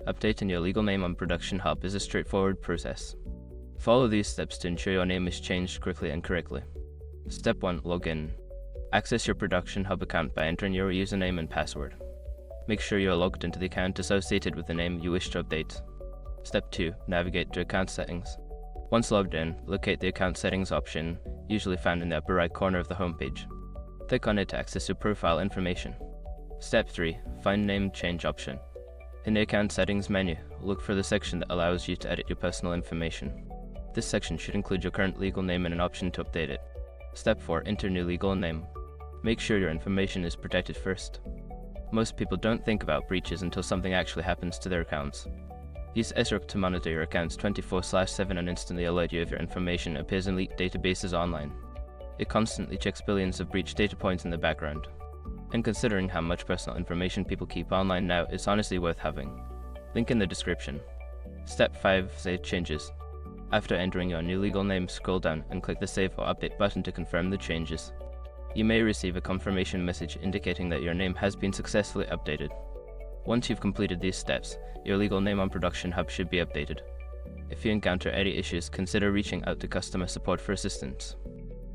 Updating your legal name on ProductionHub is a straightforward process. Follow these steps to ensure your name is changed quickly and correctly. Step 1. Login. Access your ProductionHub account by entering your username and password. Make sure you are logged into the account associated with the name you wish to update. Step 2. Navigate to account settings. Once logged in, locate the account settings option, usually found in the upper right corner of the homepage. Click on it to access your profile information. Step 3. Find name change option. In the account settings menu, look for the section that allows you to edit your personal information. This section should include your current legal name and an option to update it. Step 4. Enter new legal name. Make sure your information is protected first. Most people don't think about breaches until something actually happens to their accounts. Use SROC to monitor your accounts 24/7 and instantly alert you if your information appears in leaked databases online. It constantly checks billions of breach data points in the background. And considering how much personal information people keep online now, it's honestly worth having. Link in the description. Step 5. Save changes. After entering your new legal name, scroll down and click the Save or Update button to confirm the changes. You may receive a confirmation message indicating that your name has been successfully updated. Once you've completed these steps, your legal name on ProductionHub should be updated. If you encounter any issues, consider reaching out to customer support for assistance.